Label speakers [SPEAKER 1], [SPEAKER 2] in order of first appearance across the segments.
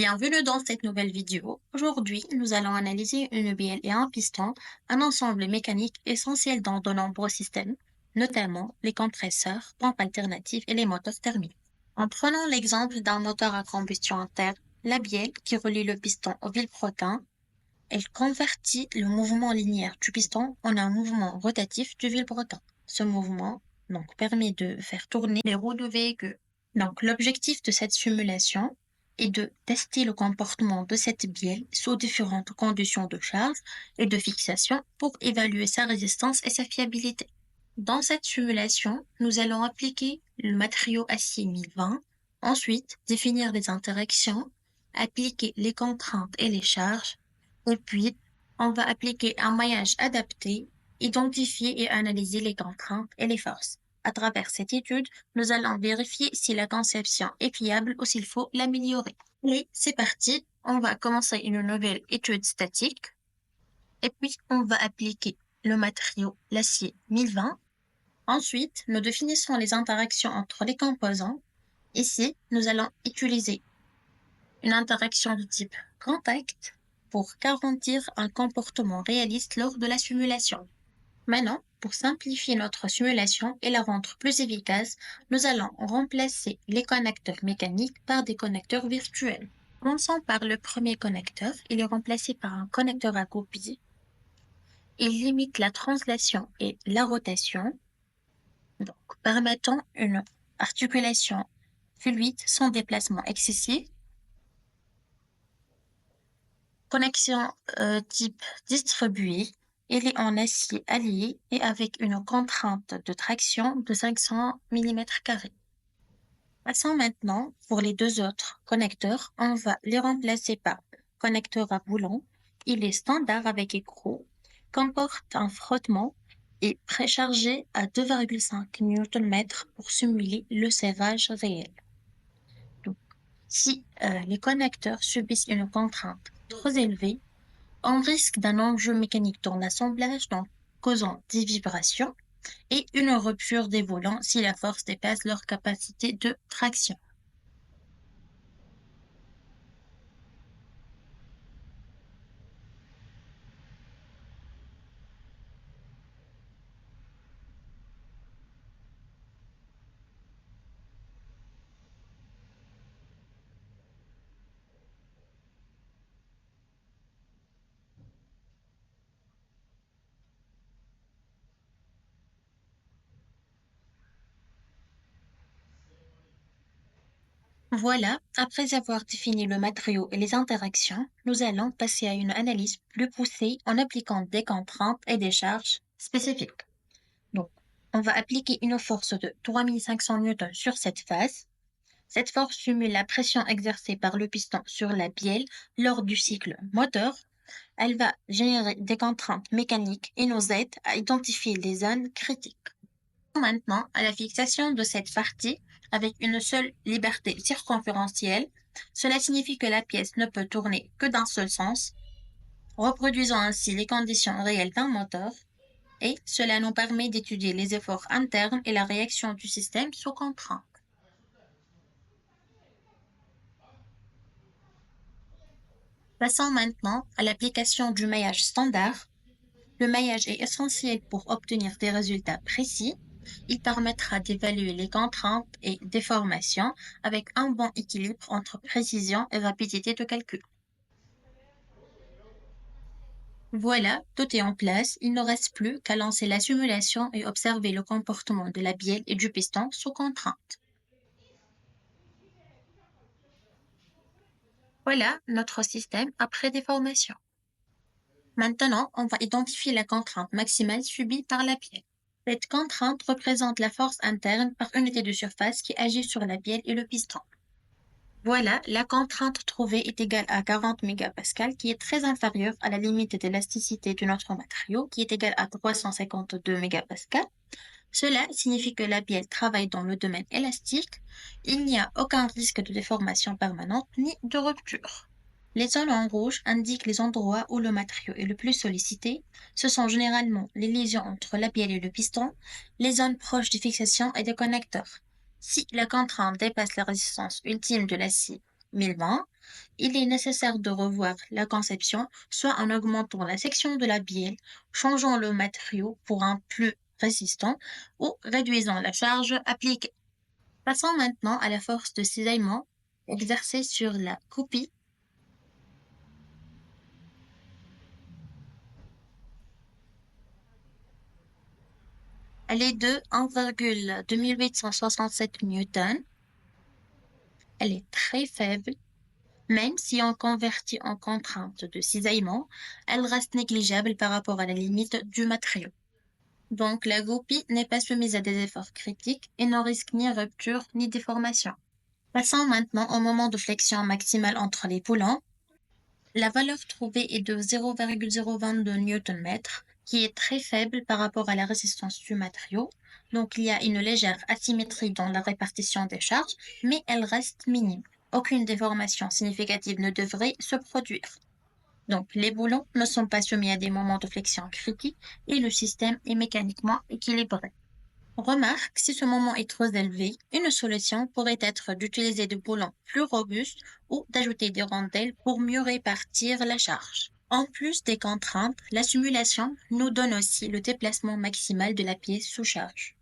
[SPEAKER 1] Bienvenue dans cette nouvelle vidéo. Aujourd'hui, nous allons analyser une bielle et un piston, un ensemble mécanique essentiel dans de nombreux systèmes, notamment les compresseurs, pompes alternatives et les moteurs thermiques. En prenant l'exemple d'un moteur à combustion interne, la bielle qui relie le piston au vilebrequin, elle convertit le mouvement linéaire du piston en un mouvement rotatif du vilebrequin. Ce mouvement permet de faire tourner les roues du véhicule. L'objectif de cette simulation est de tester le comportement de cette bielle sous différentes conditions de charge et de fixation pour évaluer sa résistance et sa fiabilité. Dans cette simulation, nous allons appliquer le matériau acier 1020, ensuite définir les interactions, appliquer les contraintes et les charges, et puis on va appliquer un maillage adapté, identifier et analyser les contraintes et les forces. À travers cette étude, nous allons vérifier si la conception est fiable ou s'il faut l'améliorer. Et c'est parti, on va commencer une nouvelle étude statique et puis on va appliquer le matériau, l'acier 1020. Ensuite, nous définissons les interactions entre les composants. Ici, nous allons utiliser une interaction de type contact pour garantir un comportement réaliste lors de la simulation. Maintenant, pour simplifier notre simulation et la rendre plus efficace, nous allons remplacer les connecteurs mécaniques par des connecteurs virtuels. Commençons par le premier connecteur. Il est remplacé par un connecteur à copie. Il limite la translation et la rotation, permettant une articulation fluide sans déplacement excessif. Connexion type distribué. Il est en acier allié et avec une contrainte de traction de 500 mm². Passons maintenant pour les deux autres connecteurs. On va les remplacer par connecteur à boulon. Il est standard avec écrou, comporte un frottement et préchargé à 2,5 Nm pour simuler le serrage réel. Donc, si les connecteurs subissent une contrainte trop élevée, on risque d'un enjeu mécanique dans l'assemblage, causant des vibrations et une rupture des volants si la force dépasse leur capacité de traction. Voilà, après avoir défini le matériau et les interactions, nous allons passer à une analyse plus poussée en appliquant des contraintes et des charges spécifiques. Donc, on va appliquer une force de 3500 N sur cette phase. Cette force simule la pression exercée par le piston sur la bielle lors du cycle moteur. Elle va générer des contraintes mécaniques et nous aide à identifier les zones critiques. Maintenant, à la fixation de cette partie avec une seule liberté circonférentielle, cela signifie que la pièce ne peut tourner que d'un seul sens, reproduisant ainsi les conditions réelles d'un moteur, et cela nous permet d'étudier les efforts internes et la réaction du système sous contrainte. Passons maintenant à l'application du maillage standard. Le maillage est essentiel pour obtenir des résultats précis. Il permettra d'évaluer les contraintes et déformations avec un bon équilibre entre précision et rapidité de calcul. Voilà, tout est en place. Il ne reste plus qu'à lancer la simulation et observer le comportement de la bielle et du piston sous contrainte. Voilà notre système après déformation. Maintenant, on va identifier la contrainte maximale subie par la bielle. Cette contrainte représente la force interne par unité de surface qui agit sur la bielle et le piston. Voilà, la contrainte trouvée est égale à 40 mégapascales, qui est très inférieure à la limite d'élasticité de notre matériau, qui est égale à 352 mégapascales. Cela signifie que la bielle travaille dans le domaine élastique. Il n'y a aucun risque de déformation permanente ni de rupture. Les zones en rouge indiquent les endroits où le matériau est le plus sollicité. Ce sont généralement les liaisons entre la bielle et le piston, les zones proches des fixations et des connecteurs. Si la contrainte dépasse la résistance ultime de l'acier 2020, il est nécessaire de revoir la conception, soit en augmentant la section de la bielle, changeant le matériau pour un plus résistant ou réduisant la charge appliquée. Passons maintenant à la force de cisaillement exercée sur la copie. Elle est de 1,2867 newtons. Elle est très faible. Même si on convertit en contrainte de cisaillement, elle reste négligeable par rapport à la limite du matériau. Donc la goupille n'est pas soumise à des efforts critiques et ne risque ni rupture ni déformation. Passons maintenant au moment de flexion maximale entre les boulons. La valeur trouvée est de 0,022 Nm, qui est très faible par rapport à la résistance du matériau. Donc il y a une légère asymétrie dans la répartition des charges, mais elle reste minime. Aucune déformation significative ne devrait se produire. Donc les boulons ne sont pas soumis à des moments de flexion critiques et le système est mécaniquement équilibré. Remarque, si ce moment est trop élevé, une solution pourrait être d'utiliser des boulons plus robustes ou d'ajouter des rondelles pour mieux répartir la charge. En plus des contraintes, la simulation nous donne aussi le déplacement maximal de la pièce sous charge.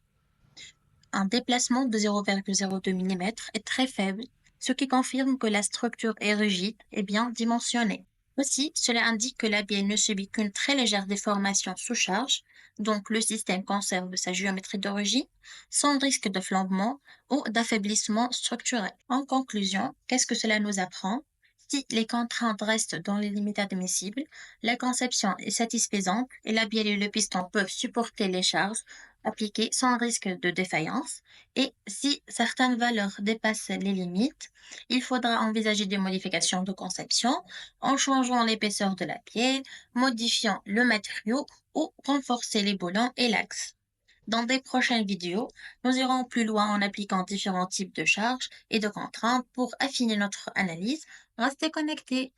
[SPEAKER 1] Un déplacement de 0,02 mm est très faible, ce qui confirme que la structure est rigide et bien dimensionnée. Aussi, cela indique que la bielle ne subit qu'une très légère déformation sous charge, donc le système conserve sa géométrie d'origine, sans risque de flambement ou d'affaiblissement structurel. En conclusion, qu'est-ce que cela nous apprend? Si les contraintes restent dans les limites admissibles, la conception est satisfaisante et la bielle et le piston peuvent supporter les charges appliquées sans risque de défaillance. Et si certaines valeurs dépassent les limites, il faudra envisager des modifications de conception en changeant l'épaisseur de la bielle, modifiant le matériau ou renforcer les boulons et l'axe. Dans des prochaines vidéos, nous irons plus loin en appliquant différents types de charges et de contraintes pour affiner notre analyse. Restez connectés.